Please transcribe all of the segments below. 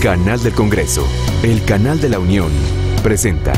Canal del Congreso, el canal de la Unión, presenta.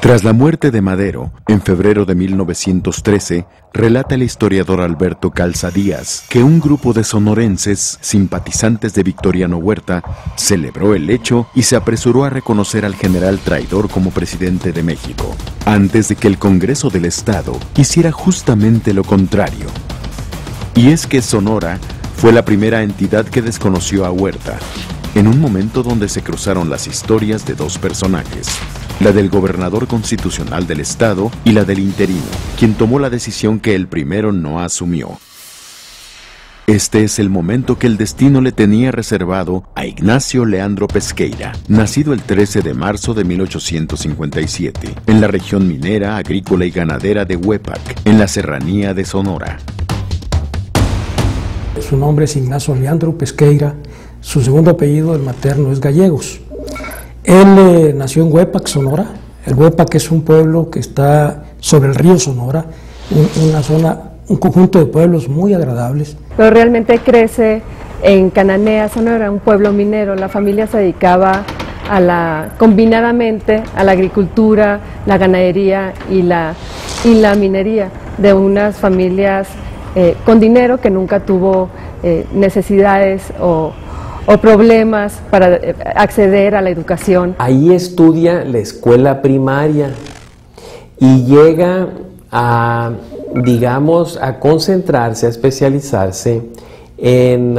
Tras la muerte de Madero, en febrero de 1913, relata el historiador Alberto Calza Díaz que un grupo de sonorenses, simpatizantes de Victoriano Huerta, celebró el hecho y se apresuró a reconocer al general traidor como presidente de México, antes de que el Congreso del Estado hiciera justamente lo contrario. Y es que Sonora fue la primera entidad que desconoció a Huerta, en un momento donde se cruzaron las historias de dos personajes, la del gobernador constitucional del estado y la del interino, quien tomó la decisión que el primero no asumió. Este es el momento que el destino le tenía reservado a Ignacio Leandro Pesqueira, nacido el 13 de marzo de 1857, en la región minera, agrícola y ganadera de Huepac, en la serranía de Sonora. Su nombre es Ignacio Leandro Pesqueira, su segundo apellido, el materno, es Gallegos. Él nació en Huepac, Sonora. El Huepac es un pueblo que está sobre el río Sonora, una zona, un conjunto de pueblos muy agradables. Pero realmente crece en Cananea, Sonora, un pueblo minero. La familia se dedicaba combinadamente a la agricultura, la ganadería y la minería, de unas familias con dinero que nunca tuvo necesidades o problemas para acceder a la educación. Ahí estudia la escuela primaria y llega a, digamos, a concentrarse, a especializarse en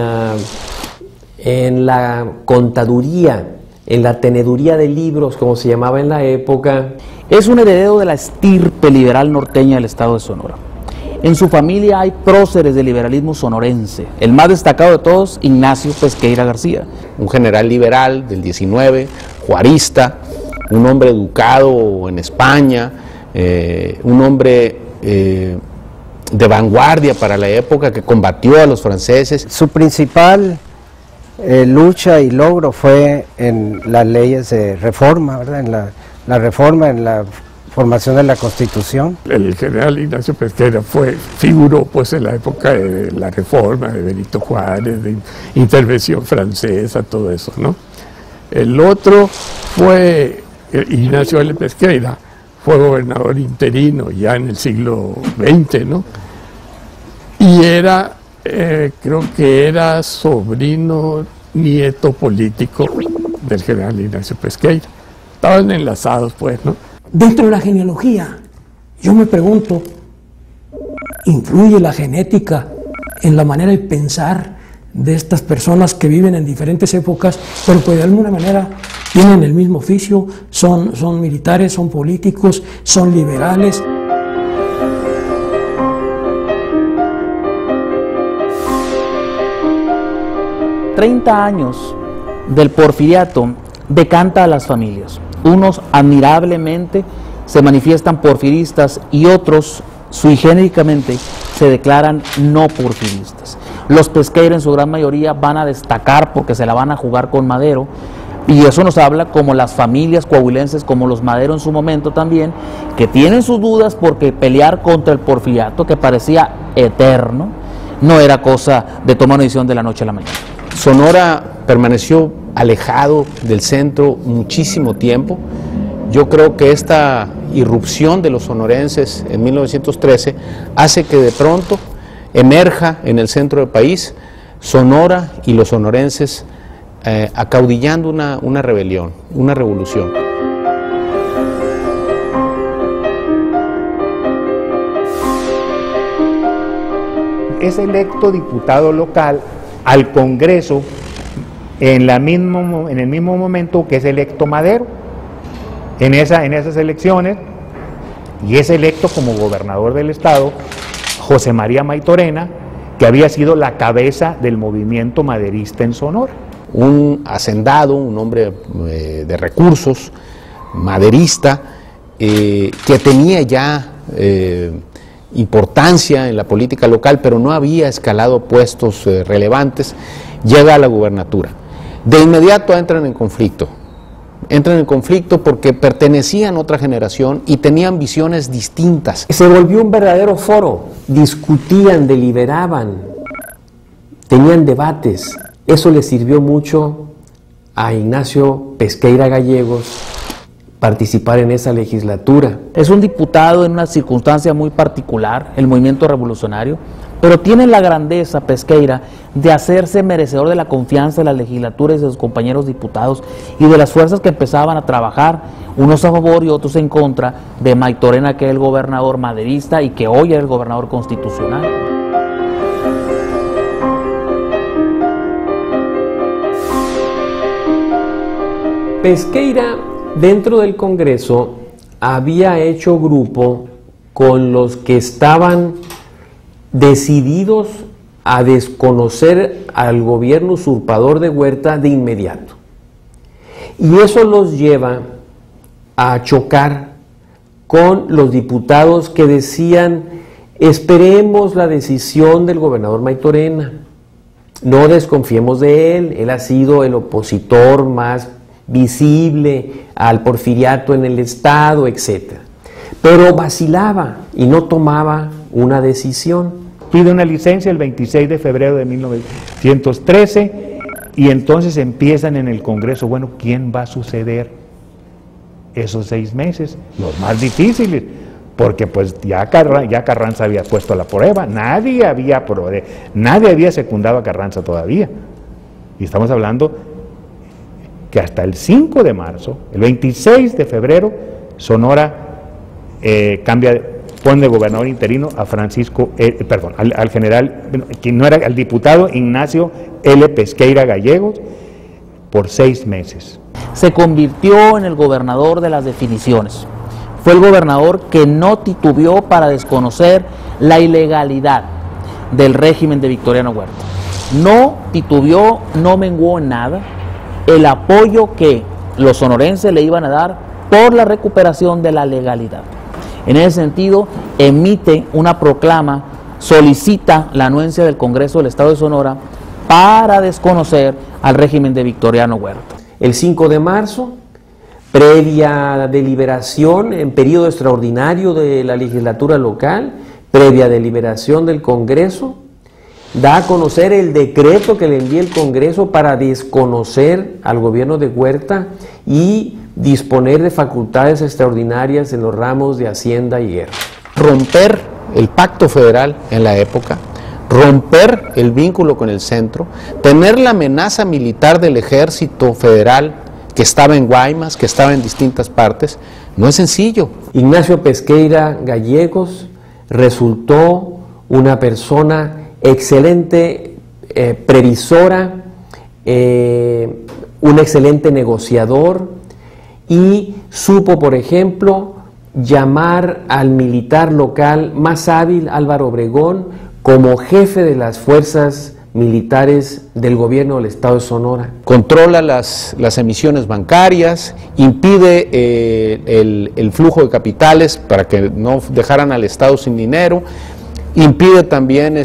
la contaduría, en la teneduría de libros, como se llamaba en la época. Es un heredero de la estirpe liberal norteña del estado de Sonora. En su familia hay próceres del liberalismo sonorense. El más destacado de todos, Ignacio Pesqueira García. Un general liberal del 19, juarista, un hombre educado en España, un hombre de vanguardia para la época, que combatió a los franceses. Su principal lucha y logro fue en las leyes de reforma, ¿verdad? En la reforma, en la formación de la Constitución. El general Ignacio Pesqueira figuró pues en la época de la reforma, de Benito Juárez, de intervención francesa, todo eso, ¿no? El otro fue Ignacio L. Pesqueira, fue gobernador interino ya en el siglo XX, ¿no? Y era, creo que era sobrino, nieto político del general Ignacio Pesqueira. Estaban enlazados pues, ¿no? Dentro de la genealogía, yo me pregunto, ¿influye la genética en la manera de pensar de estas personas que viven en diferentes épocas, pero que de alguna manera tienen el mismo oficio, son militares, son políticos, son liberales? ...30 años del porfiriato decanta a las familias. Unos admirablemente se manifiestan porfiristas y otros sui genericamente se declaran no porfiristas. Los Pesqueira en su gran mayoría van a destacar porque se la van a jugar con Madero, y eso nos habla como las familias coahuilenses, como los Madero en su momento también, que tienen sus dudas porque pelear contra el porfiriato, que parecía eterno, no era cosa de tomar una decisión de la noche a la mañana. Sonora permaneció alejado del centro muchísimo tiempo. Yo creo que esta irrupción de los sonorenses en 1913 hace que de pronto emerja en el centro del país Sonora y los sonorenses acaudillando una rebelión, una revolución. Es electo diputado local al Congreso en el mismo momento que es electo Madero, en esas elecciones, y es electo como gobernador del estado José María Maytorena, que había sido la cabeza del movimiento maderista en Sonora. Un hacendado, un hombre de recursos, maderista, que tenía ya importancia en la política local, pero no había escalado puestos relevantes, llega a la gubernatura. De inmediato entran en conflicto porque pertenecían a otra generación y tenían visiones distintas. Se volvió un verdadero foro, discutían, deliberaban, tenían debates. Eso le sirvió mucho a Ignacio Pesqueira Gallegos participar en esa legislatura. Es un diputado en una circunstancia muy particular, el movimiento revolucionario, pero tiene la grandeza, Pesqueira, de hacerse merecedor de la confianza de la legislatura y de sus compañeros diputados y de las fuerzas que empezaban a trabajar, unos a favor y otros en contra, de Maytorena, que era el gobernador maderista y que hoy es el gobernador constitucional. Pesqueira, dentro del Congreso, había hecho grupo con los que estaban decididos a desconocer al gobierno usurpador de Huerta de inmediato. Y eso los lleva a chocar con los diputados que decían: esperemos la decisión del gobernador Maytorena, no desconfiemos de él, él ha sido el opositor más visible al porfiriato en el estado, etc. Pero vacilaba y no tomaba una decisión. Pide una licencia el 26 de febrero de 1913 y entonces empiezan en el Congreso, bueno, ¿quién va a suceder esos 6 meses? Los más difíciles, porque pues ya Carranza había puesto la prueba, nadie había secundado a Carranza todavía. Y estamos hablando que hasta el 5 de marzo, el 26 de febrero, Sonora pone de gobernador interino a al general, que no era, al diputado Ignacio L. Pesqueira Gallegos, por 6 meses. Se convirtió en el gobernador de las definiciones. Fue el gobernador que no titubeó para desconocer la ilegalidad del régimen de Victoriano Huerta. No titubeó, no menguó en nada el apoyo que los sonorenses le iban a dar por la recuperación de la legalidad. En ese sentido, emite una proclama, solicita la anuencia del Congreso del Estado de Sonora para desconocer al régimen de Victoriano Huerta. El 5 de marzo, previa deliberación en periodo extraordinario de la legislatura local, previa deliberación del Congreso, da a conocer el decreto que le envía el Congreso para desconocer al gobierno de Huerta y disponer de facultades extraordinarias en los ramos de Hacienda y Guerra. Romper el pacto federal en la época, romper el vínculo con el centro, tener la amenaza militar del ejército federal que estaba en Guaymas, que estaba en distintas partes, no es sencillo. Ignacio Pesqueira Gallegos resultó una persona excelente previsora, un excelente negociador, y supo, por ejemplo, llamar al militar local más hábil, Álvaro Obregón, como jefe de las fuerzas militares del gobierno del estado de Sonora. Controla las emisiones bancarias, impide el flujo de capitales para que no dejaran al estado sin dinero, impide también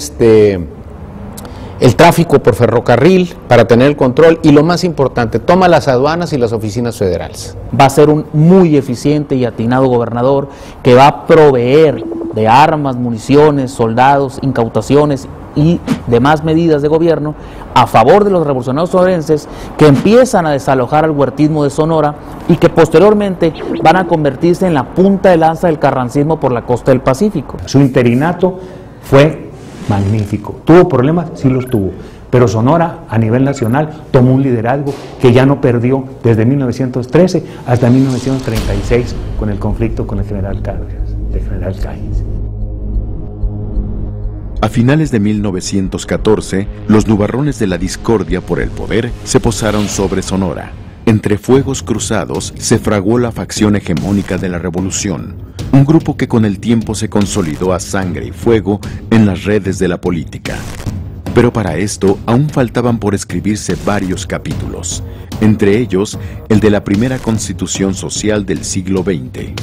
el tráfico por ferrocarril para tener el control y, lo más importante, toma las aduanas y las oficinas federales. Va a ser un muy eficiente y atinado gobernador que va a proveer de armas, municiones, soldados, incautaciones y demás medidas de gobierno a favor de los revolucionarios sonorenses que empiezan a desalojar al huertismo de Sonora y que posteriormente van a convertirse en la punta de lanza del carrancismo por la costa del Pacífico. Su interinato fue magnífico. ¿Tuvo problemas? Sí los tuvo. Pero Sonora, a nivel nacional, tomó un liderazgo que ya no perdió desde 1913 hasta 1936 con el conflicto con el general Calles. A finales de 1914, los nubarrones de la discordia por el poder se posaron sobre Sonora. Entre fuegos cruzados se fraguó la facción hegemónica de la revolución, un grupo que con el tiempo se consolidó a sangre y fuego en las redes de la política. Pero para esto aún faltaban por escribirse varios capítulos, entre ellos el de la primera constitución social del siglo XX.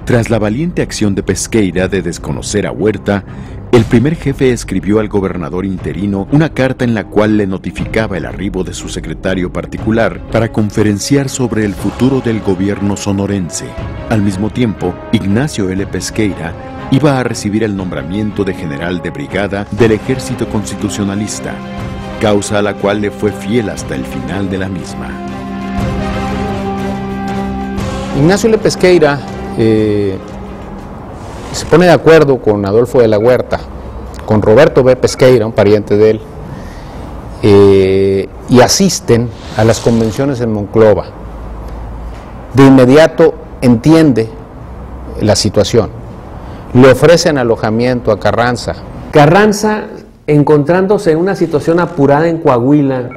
Tras la valiente acción de Pesqueira de desconocer a Huerta, el primer jefe escribió al gobernador interino una carta en la cual le notificaba el arribo de su secretario particular para conferenciar sobre el futuro del gobierno sonorense. Al mismo tiempo, Ignacio L. Pesqueira iba a recibir el nombramiento de general de brigada del ejército constitucionalista, causa a la cual le fue fiel hasta el final de la misma. Ignacio L. Pesqueira se pone de acuerdo con Adolfo de la Huerta, con Roberto B. Pesqueira, un pariente de él, y asisten a las convenciones en Monclova. De inmediato entiende la situación, le ofrecen alojamiento a Carranza. Carranza, encontrándose en una situación apurada en Coahuila,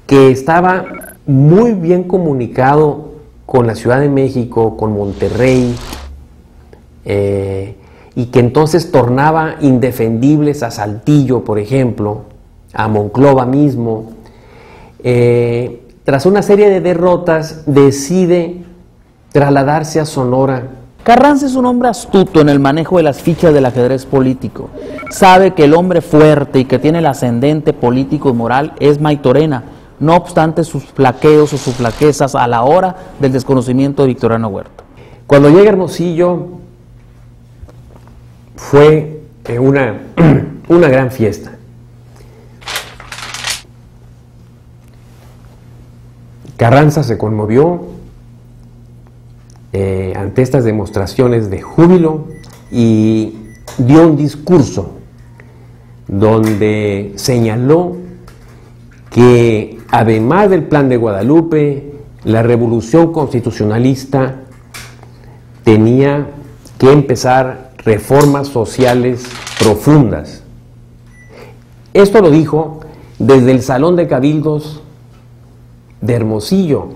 que estaba muy bien comunicado con la Ciudad de México, con Monterrey, y que entonces tornaba indefendibles a Saltillo, por ejemplo, a Monclova mismo. Tras una serie de derrotas, decide trasladarse a Sonora. Carranza es un hombre astuto en el manejo de las fichas del ajedrez político. Sabe que el hombre fuerte y que tiene el ascendente político y moral es Maytorena, no obstante sus flaqueos o sus flaquezas a la hora del desconocimiento de Victoriano Huerta. Cuando llega Hermosillo, fue una gran fiesta. Carranza se conmovió ante estas demostraciones de júbilo y dio un discurso donde señaló que además del Plan de Guadalupe, la revolución constitucionalista tenía que empezar reformas sociales profundas. Esto lo dijo desde el Salón de Cabildos de Hermosillo.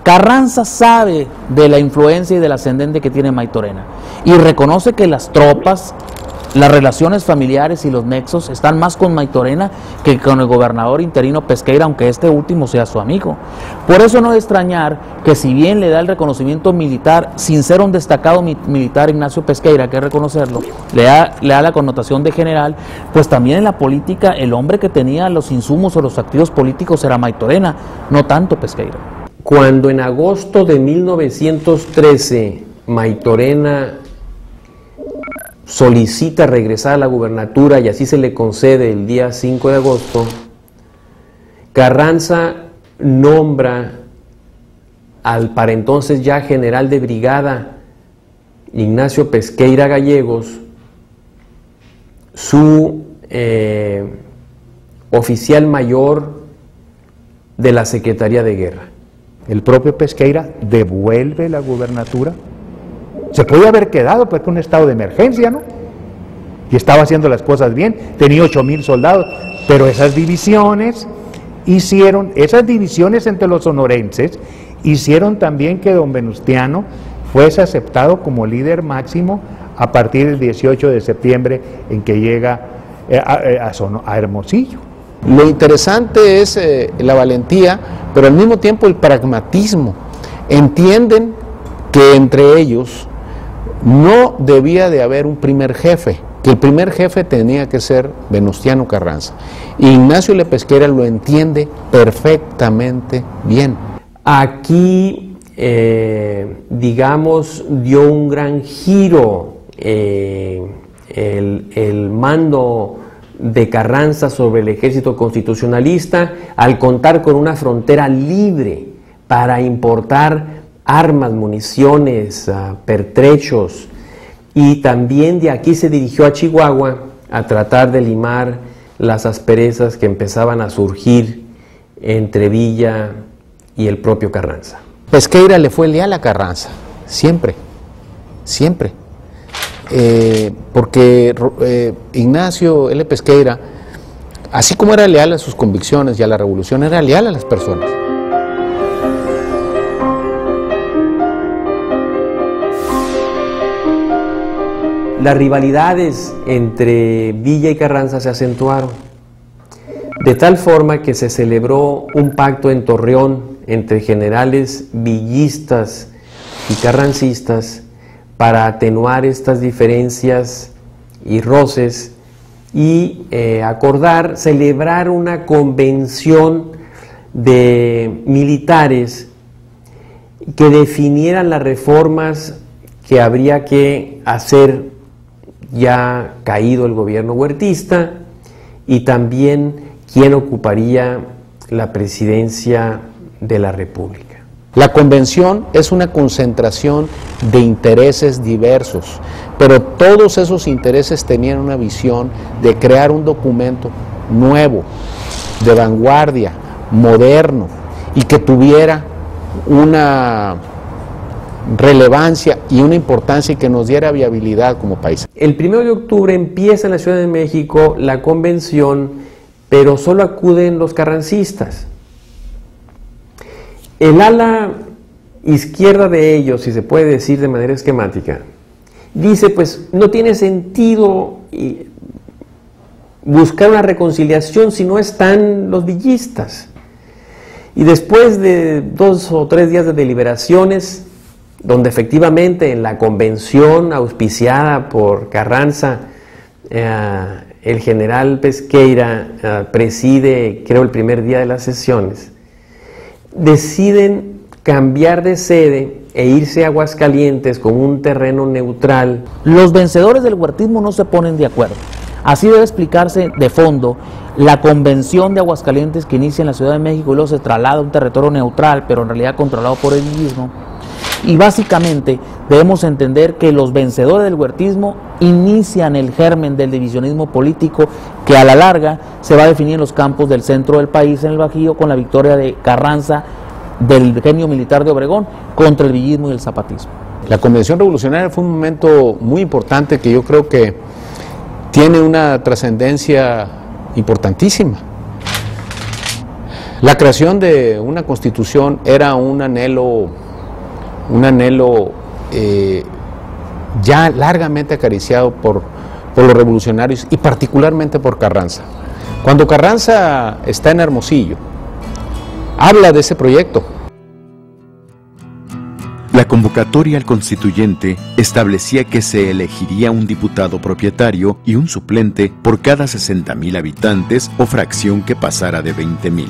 Carranza sabe de la influencia y del ascendente que tiene Maytorena y reconoce que las tropas, las relaciones familiares y los nexos están más con Maytorena que con el gobernador interino Pesqueira, aunque este último sea su amigo. Por eso no es de extrañar que, si bien le da el reconocimiento militar, sin ser un destacado militar Ignacio Pesqueira, hay que reconocerlo, le da la connotación de general, pues también en la política el hombre que tenía los insumos o los activos políticos era Maytorena, no tanto Pesqueira. Cuando en agosto de 1913 Maytorena solicita regresar a la gubernatura y así se le concede el día 5 de agosto, Carranza nombra al para entonces ya general de brigada Ignacio Pesqueira Gallegos su oficial mayor de la Secretaría de Guerra. El propio Pesqueira devuelve la gubernatura. Se podía haber quedado porque un estado de emergencia, ¿no? Y estaba haciendo las cosas bien, tenía 8,000 soldados, pero esas divisiones entre los sonorenses hicieron también que don Venustiano fuese aceptado como líder máximo a partir del 18 de septiembre en que llega a Hermosillo. Lo interesante es la valentía, pero al mismo tiempo el pragmatismo. Entienden que entre ellos no debía de haber un primer jefe, que el primer jefe tenía que ser Venustiano Carranza. Ignacio L. Pesqueira lo entiende perfectamente bien. Aquí, digamos, dio un gran giro el mando de Carranza sobre el ejército constitucionalista, al contar con una frontera libre para importar armas, municiones, pertrechos, y también de aquí se dirigió a Chihuahua a tratar de limar las asperezas que empezaban a surgir entre Villa y el propio Carranza. Pesqueira le fue leal a Carranza, siempre, siempre. Porque Ignacio L. Pesqueira, así como era leal a sus convicciones y a la revolución, era leal a las personas. Las rivalidades entre Villa y Carranza se acentuaron, de tal forma que se celebró un pacto en Torreón entre generales villistas y carrancistas para atenuar estas diferencias y roces y acordar celebrar una convención de militares que definieran las reformas que habría que hacer ya caído el gobierno huertista y también quién ocuparía la presidencia de la República. La convención es una concentración de intereses diversos, pero todos esos intereses tenían una visión de crear un documento nuevo, de vanguardia, moderno, y que tuviera una relevancia y una importancia y que nos diera viabilidad como país. El 1 de octubre empieza en la Ciudad de México la convención, pero solo acuden los carrancistas. El ala izquierda de ellos, si se puede decir de manera esquemática, dice, pues no tiene sentido buscar una reconciliación si no están los villistas. Y después de 2 o 3 días de deliberaciones, donde efectivamente en la convención auspiciada por Carranza, el general Pesqueira preside, creo, el primer día de las sesiones, deciden cambiar de sede e irse a Aguascalientes como un terreno neutral. Los vencedores del huertismo no se ponen de acuerdo. Así debe explicarse de fondo la convención de Aguascalientes que inicia en la Ciudad de México y luego se traslada a un territorio neutral, pero en realidad controlado por el villismo. Y básicamente debemos entender que los vencedores del huertismo inician el germen del divisionismo político que a la larga se va a definir en los campos del centro del país, en el Bajío, con la victoria de Carranza del genio militar de Obregón contra el villismo y el zapatismo. La Convención Revolucionaria fue un momento muy importante que yo creo que tiene una trascendencia importantísima. La creación de una constitución era un anhelo ya largamente acariciado por los revolucionarios y particularmente por Carranza. Cuando Carranza está en Hermosillo, habla de ese proyecto. La convocatoria al constituyente establecía que se elegiría un diputado propietario y un suplente por cada 60,000 habitantes o fracción que pasara de 20,000.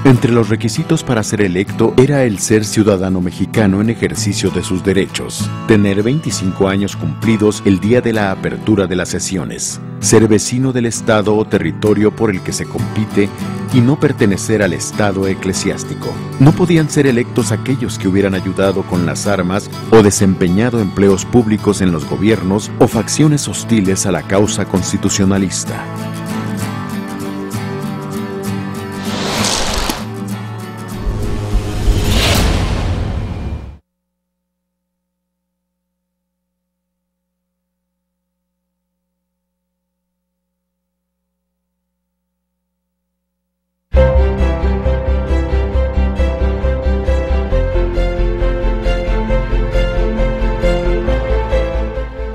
Entre los requisitos para ser electo era el ser ciudadano mexicano en ejercicio de sus derechos, tener 25 años cumplidos el día de la apertura de las sesiones, ser vecino del estado o territorio por el que se compite y no pertenecer al estado eclesiástico. No podían ser electos aquellos que hubieran ayudado con las armas o desempeñado empleos públicos en los gobiernos o facciones hostiles a la causa constitucionalista.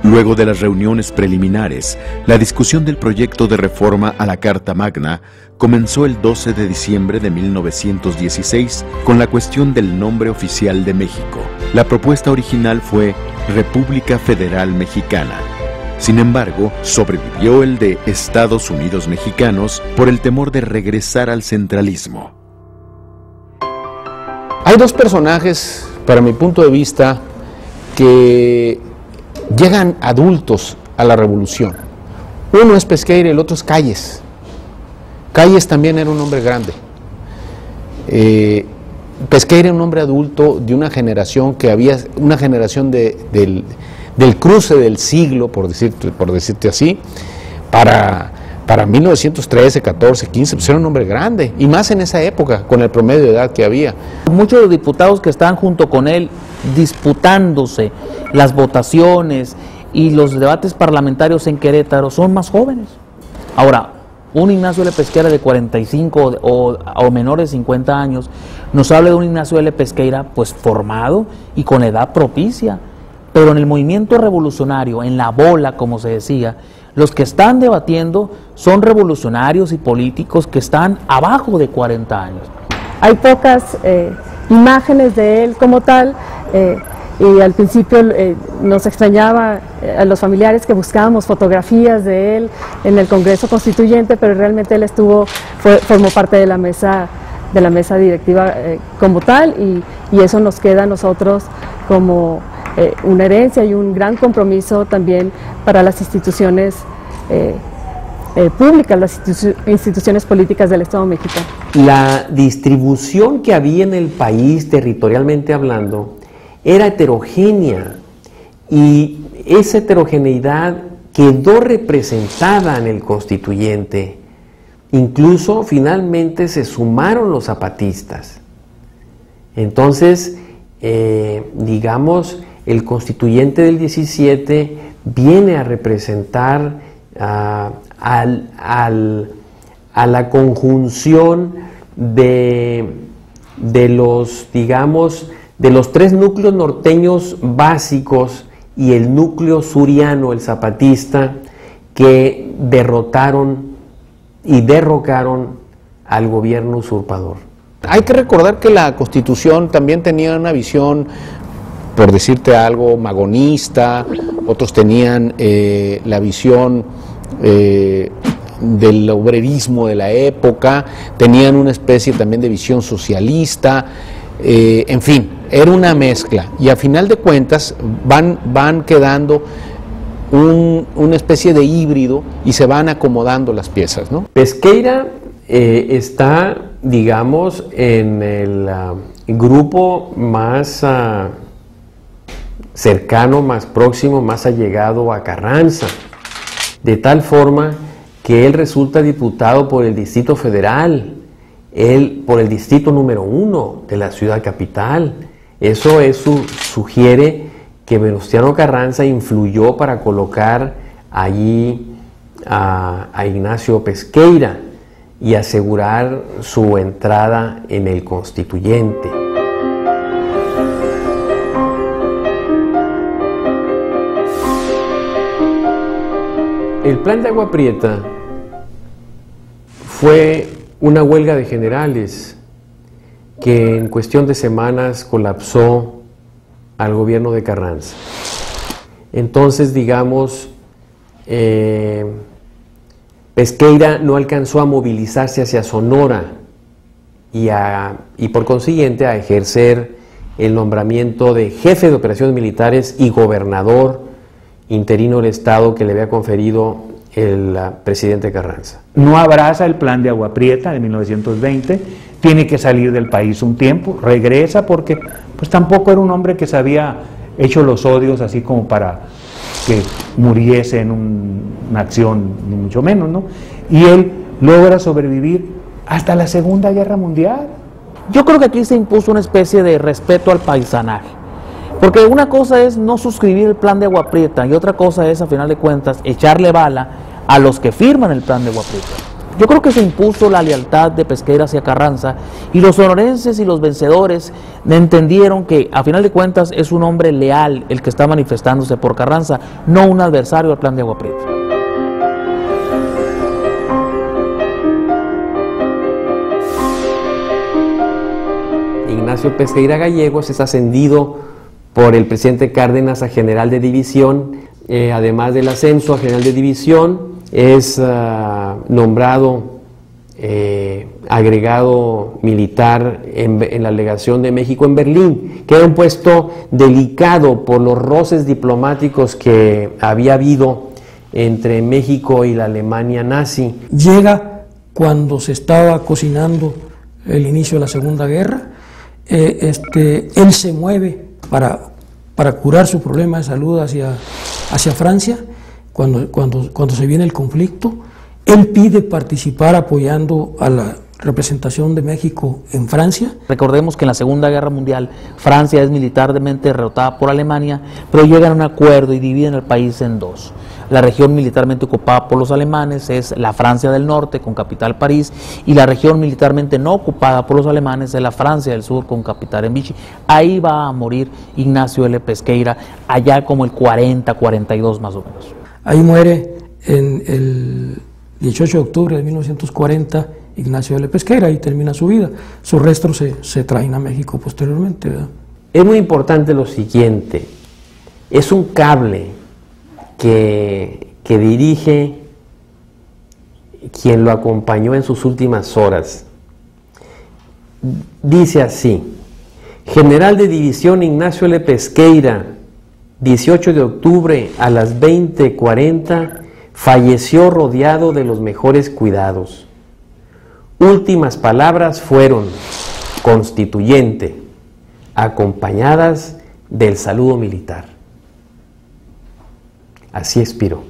Luego de las reuniones preliminares, la discusión del proyecto de reforma a la Carta Magna comenzó el 12 de diciembre de 1916 con la cuestión del nombre oficial de México. La propuesta original fue República Federal Mexicana. Sin embargo, sobrevivió el de Estados Unidos Mexicanos por el temor de regresar al centralismo. Hay dos personajes, para mi punto de vista, que llegan adultos a la revolución. Uno es Pesqueira y el otro es Calles. Calles también era un hombre grande. Pesqueira era un hombre adulto de una generación que había, una generación del cruce del siglo, por decirte así, para 1913, 14, 15, pues era un hombre grande, y más en esa época, con el promedio de edad que había. Muchos de los diputados que estaban junto con él disputándose las votaciones y los debates parlamentarios en Querétaro son más jóvenes. Ahora, un Ignacio L. Pesqueira de 45 o menores de 50 años nos habla de un Ignacio L. Pesqueira pues formado y con edad propicia, pero en el movimiento revolucionario, en la bola como se decía, los que están debatiendo son revolucionarios y políticos que están abajo de 40 años. Hay pocas imágenes de él como tal, y al principio nos extrañaba a los familiares que buscábamos fotografías de él en el Congreso Constituyente, pero realmente él formó parte de la mesa directiva como tal, y eso nos queda a nosotros como una herencia y un gran compromiso también para las instituciones públicas, las instituciones políticas del Estado mexicano. La distribución que había en el país, territorialmente hablando, era heterogénea, y esa heterogeneidad quedó representada en el constituyente. Incluso finalmente se sumaron los zapatistas. Entonces, digamos, el constituyente del 17 viene a representar a la conjunción de los, digamos, de los tres núcleos norteños básicos y el núcleo suriano, el zapatista, que derrotaron y derrocaron al gobierno usurpador. Hay que recordar que la Constitución también tenía una visión, por decirte algo, magonista, otros tenían la visión del obrerismo de la época, tenían una especie también de visión socialista, en fin, era una mezcla, y a final de cuentas van quedando una especie de híbrido y se van acomodando las piezas, ¿no? Pesqueira está, digamos, en el grupo más cercano, más próximo, más allegado a Carranza, de tal forma que él resulta diputado por el Distrito Federal, él por el distrito número 1 de la ciudad capital. Eso sugiere que Venustiano Carranza influyó para colocar allí a Ignacio Pesqueira y asegurar su entrada en el constituyente. El plan de Agua Prieta fue una huelga de generales que en cuestión de semanas colapsó al gobierno de Carranza. Entonces, digamos, Pesqueira no alcanzó a movilizarse hacia Sonora y por consiguiente a ejercer el nombramiento de jefe de operaciones militares y gobernador interino del Estado que le había conferido el presidente Carranza. No abraza el plan de Agua Prieta de 1920, tiene que salir del país un tiempo, regresa porque pues tampoco era un hombre que se había hecho los odios así como para que muriese en una acción, ni mucho menos, ¿no? Y él logra sobrevivir hasta la Segunda Guerra Mundial. Yo creo que aquí se impuso una especie de respeto al paisanaje, porque una cosa es no suscribir el plan de Agua Prieta y otra cosa es, a final de cuentas, echarle bala a los que firman el plan de Agua Prieta. Yo creo que se impuso la lealtad de Pesqueira hacia Carranza, y los sonorenses y los vencedores entendieron que, a final de cuentas, es un hombre leal el que está manifestándose por Carranza, no un adversario al plan de Agua Prieta. Ignacio Pesqueira Gallegos es ascendido por el presidente Cárdenas a general de división. Además del ascenso a general de división, es nombrado agregado militar en la legación de México en Berlín, que era un puesto delicado por los roces diplomáticos que había habido entre México y la Alemania nazi. Llega cuando se estaba cocinando el inicio de la Segunda Guerra. Él se mueve para curar su problema de salud hacia Francia. Cuando se viene el conflicto, él pide participar apoyando a la representación de México en Francia. Recordemos que en la Segunda Guerra Mundial Francia es militarmente derrotada por Alemania, pero llegan a un acuerdo y dividen el país en dos. La región militarmente ocupada por los alemanes es la Francia del Norte, con capital París, y la región militarmente no ocupada por los alemanes es la Francia del Sur, con capital en Vichy. Ahí va a morir Ignacio L. Pesqueira, allá como el 40-42 más o menos. Ahí muere en el 18 de octubre de 1940 Ignacio L. Pesqueira, y termina su vida. Sus restos se traen a México posteriormente, ¿verdad? Es muy importante lo siguiente: es un cable que dirige quien lo acompañó en sus últimas horas. Dice así: General de División Ignacio L. Pesqueira, 18 de octubre a las 20:40, falleció rodeado de los mejores cuidados. Últimas palabras fueron: Constituyente, acompañadas del saludo militar. Así expiró.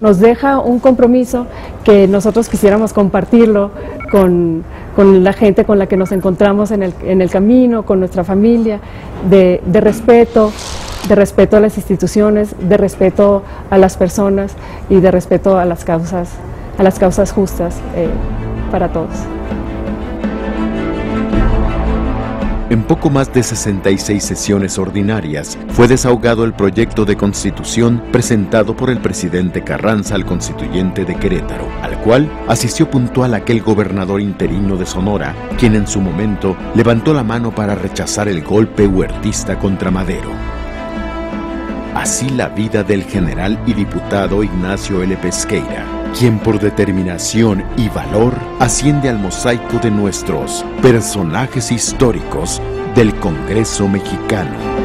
Nos deja un compromiso que nosotros quisiéramos compartirlo con la gente con la que nos encontramos en el camino, con nuestra familia, de respeto a las instituciones, de respeto a las personas y de respeto a las causas justas para todos. En poco más de 66 sesiones ordinarias fue desahogado el proyecto de constitución presentado por el presidente Carranza al constituyente de Querétaro, al cual asistió puntual aquel gobernador interino de Sonora, quien en su momento levantó la mano para rechazar el golpe huertista contra Madero. Así la vida del general y diputado Ignacio L. Pesqueira, quien por determinación y valor asciende al mosaico de nuestros personajes históricos del Congreso mexicano.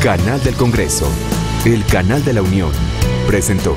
Canal del Congreso, el canal de la Unión, presentó.